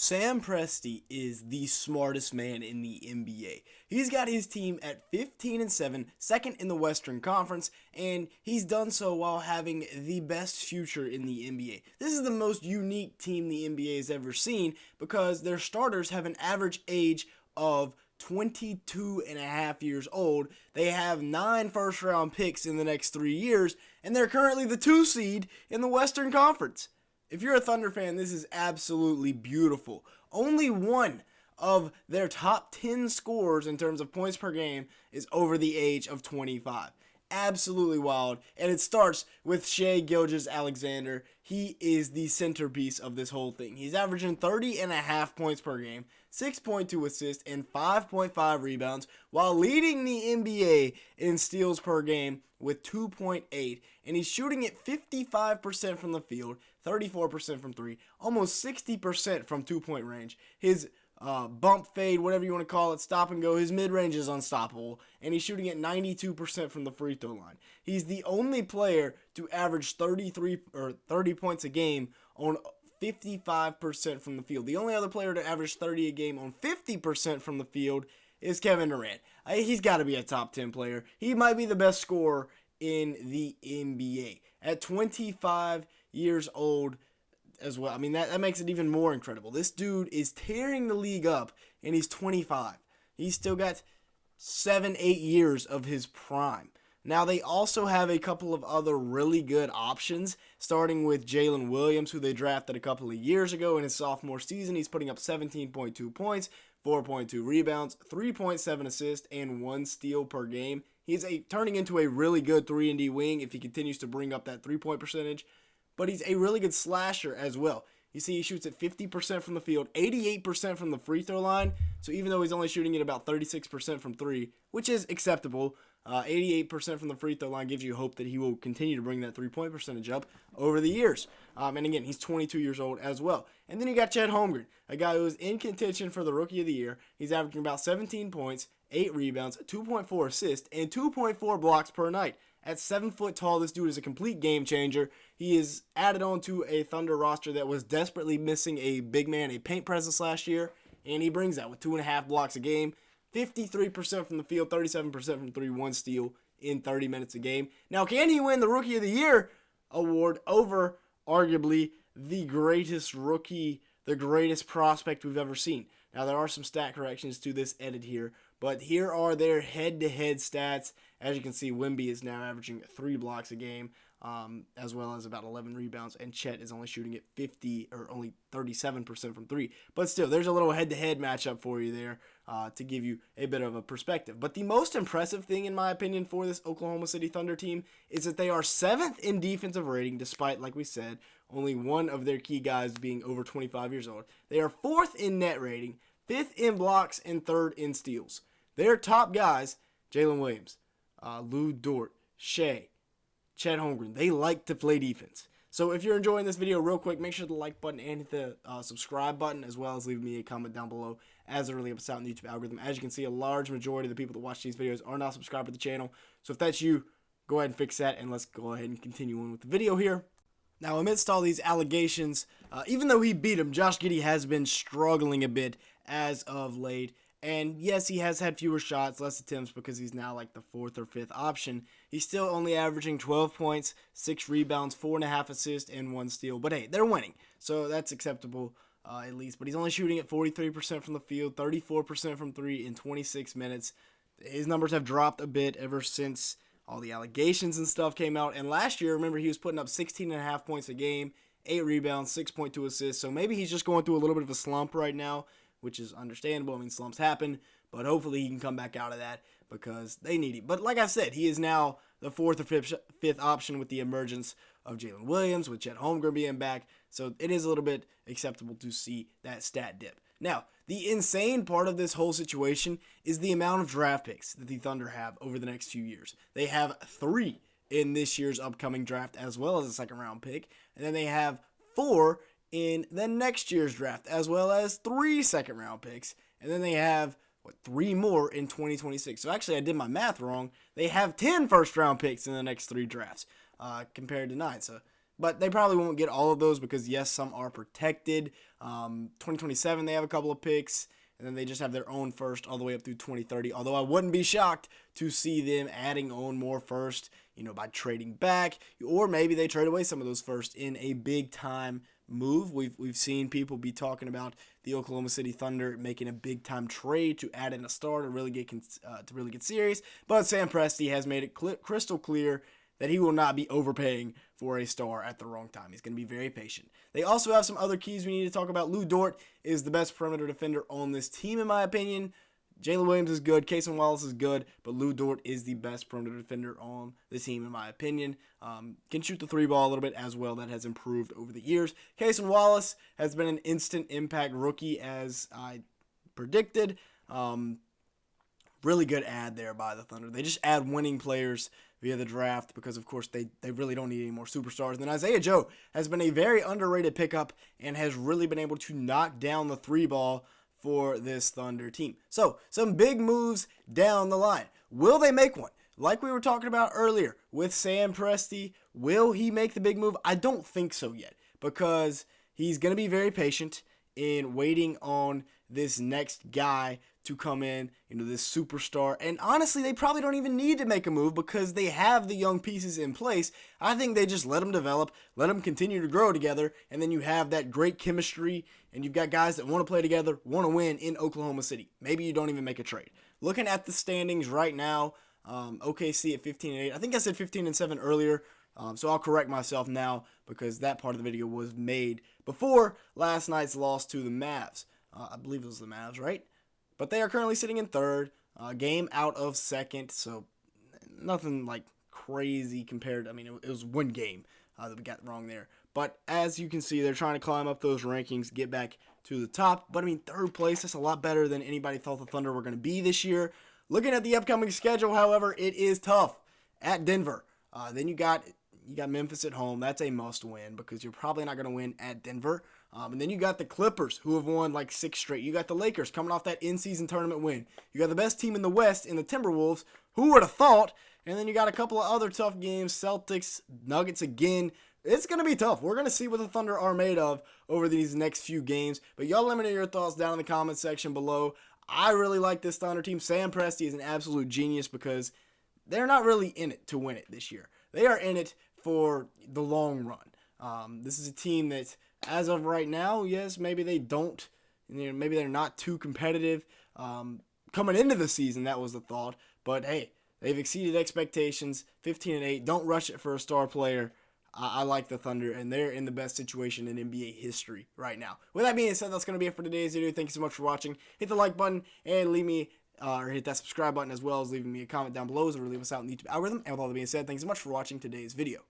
Sam Presti is the smartest man in the NBA. He's got his team at 15-7, second in the Western Conference, and he's done so while having the best future in the NBA. This is the most unique team the NBA has ever seen because their starters have an average age of 22 and a half years old. They have 9 first-round picks in the next 3 years, and they're currently the 2 seed in the Western Conference. If you're a Thunder fan, this is absolutely beautiful. Only one of their top 10 scorers in terms of points per game is over the age of 25. Absolutely wild. And it starts with Shai Gilgeous-Alexander. He is the centerpiece of this whole thing. He's averaging 30.5 points per game, 6.2 assists, and 5.5 rebounds, while leading the NBA in steals per game with 2.8. And he's shooting at 55% from the field, 34% from 3, almost 60% from 2-point range. His bump fade, whatever you want to call it, stop and go, his mid-range is unstoppable, and he's shooting at 92% from the free throw line. He's the only player to average 30 points a game on 55% from the field. The only other player to average 30 a game on 50% from the field is Kevin Durant. He's got to be a top 10 player. He might be the best scorer in the NBA. At 25 years old as well. I mean, that makes it even more incredible. This dude is tearing the league up, and he's 25. He's still got 7-8 years of his prime. Now, they also have a couple of other really good options, starting with Jalen Williams, who they drafted a couple of years ago in his sophomore season. He's putting up 17.2 points, 4.2 rebounds, 3.7 assists, and 1 steal per game. He's turning into a really good 3-and-D wing if he continues to bring up that 3-point percentage. But he's a really good slasher as well. You see, he shoots at 50% from the field, 88% from the free throw line. So even though he's only shooting at about 36% from 3, which is acceptable, 88% from the free throw line gives you hope that he will continue to bring that 3-point percentage up over the years. And again, he's 22 years old as well. And then you got Chet Holmgren, a guy who is in contention for the Rookie of the Year. He's averaging about 17 points, 8 rebounds, 2.4 assists, and 2.4 blocks per night. At 7 foot tall, this dude is a complete game changer. He is added on to a Thunder roster that was desperately missing a big man, a paint presence last year, and he brings that with 2.5 blocks a game, 53% from the field, 37% from 3, 1 steal in 30 minutes a game. Now, can he win the Rookie of the Year award over arguably the greatest rookie, the greatest prospect we've ever seen? Now, there are some stat corrections to this edit here, but here are their head-to-head stats. As you can see, Wemby is now averaging 3 blocks a game, as well as about 11 rebounds, and Chet is only shooting at 37% from 3. But still, there's a little head-to-head matchup for you there to give you a bit of a perspective. But the most impressive thing, in my opinion, for this Oklahoma City Thunder team is that they are 7th in defensive rating, despite, like we said, only one of their key guys being over 25 years old. They are 4th in net rating, 5th in blocks, and 3rd in steals. Their top guys, Jalen Williams, Lou Dort, Shai, Chet Holmgren, they like to play defense. So if you're enjoying this video, real quick, make sure the like button and hit the subscribe button, as well as leave me a comment down below, as it really helps out in the YouTube algorithm. As you can see, a large majority of the people that watch these videos are not subscribed to the channel. So if that's you, go ahead and fix that, and let's go ahead and continue on with the video here. Now, amidst all these allegations, even though he beat him, Josh Giddey has been struggling a bit as of late. And yes, he has had fewer shots, less attempts, because he's now like the 4th or 5th option. He's still only averaging 12 points, 6 rebounds, 4.5 assists, and 1 steal. But hey, they're winning, so that's acceptable at least. But he's only shooting at 43% from the field, 34% from 3 in 26 minutes. His numbers have dropped a bit ever since all the allegations and stuff came out. And last year, remember, he was putting up 16.5 points a game, 8 rebounds, 6.2 assists. So maybe he's just going through a little bit of a slump right now, which is understandable. I mean, slumps happen, but hopefully he can come back out of that because they need him. But like I said, he is now the 4th or 5th option with the emergence of Jalen Williams, with Chet Holmgren being back. So it is a little bit acceptable to see that stat dip. Now, the insane part of this whole situation is the amount of draft picks that the Thunder have over the next few years. They have 3 in this year's upcoming draft, as well as a 2nd round pick, and then they have 4 in the next year's draft, as well as 3 2nd round picks, and then they have 3 more in 2026. So actually, I did my math wrong. They have 10 first round picks in the next 3 drafts, compared to 9. So but they probably won't get all of those because, yes, some are protected. 2027, they have a couple of picks, and then they just have their own first all the way up through 2030. Although I wouldn't be shocked to see them adding on more first, by trading back, or maybe they trade away some of those first in a big-time move. We've seen people be talking about the Oklahoma City Thunder making a big-time trade to add in a star to really get serious. But Sam Presti has made it crystal clear that he will not be overpaying for a star at the wrong time. He's going to be very patient. They also have some other keys we need to talk about. Lou Dort is the best perimeter defender on this team, in my opinion. Jalen Williams is good. Cason Wallace is good. But Lou Dort is the best perimeter defender on the team, in my opinion. Can shoot the three ball a little bit as well. That has improved over the years. Cason Wallace has been an instant impact rookie, as I predicted. Really good ad there by the Thunder. They just add winning players via the draft because, of course, they really don't need any more superstars. And then Isaiah Joe has been a very underrated pickup and has really been able to knock down the three ball for this Thunder team. So, some big moves down the line. Will they make one? Like we were talking about earlier with Sam Presti, will he make the big move? I don't think so yet because he's going to be very patient in waiting on this next guy to come in, this superstar. And honestly, they probably don't even need to make a move because they have the young pieces in place. I think they just let them develop, let them continue to grow together, and then you have that great chemistry, and you've got guys that want to play together, want to win in Oklahoma City. Maybe you don't even make a trade. Looking at the standings right now, OKC at 15-8. I think I said 15-7 earlier, so I'll correct myself now because that part of the video was made before last night's loss to the Mavs. I believe it was the Mavs, right? But they are currently sitting in third, game out of second, so nothing like crazy compared. It was one game that we got wrong there. But as you can see, they're trying to climb up those rankings, get back to the top. But third place, that's a lot better than anybody thought the Thunder were going to be this year. Looking at the upcoming schedule, however, it is tough. At Denver, then you got Memphis at home. That's a must win because you're probably not going to win at Denver. And then you got the Clippers, who have won like 6 straight. You got the Lakers coming off that in-season tournament win. You got the best team in the West in the Timberwolves. Who would have thought? And then you got a couple of other tough games. Celtics, Nuggets again. It's going to be tough. We're going to see what the Thunder are made of over these next few games. But y'all let me know your thoughts down in the comment section below. I really like this Thunder team. Sam Presti is an absolute genius because they're not really in it to win it this year. They are in it for the long run. This is a team that, as of right now, yes, maybe they don't, maybe they're not too competitive. Coming into the season, that was the thought. But hey, they've exceeded expectations. 15-8. Don't rush it for a star player. I like the Thunder, and they're in the best situation in NBA history right now. With that being said, that's going to be it for today's video. Thank you so much for watching. Hit the like button and leave me, or hit that subscribe button as well as leaving me a comment down below. It really helps us out in the YouTube algorithm. And with all that being said, thanks so much for watching today's video.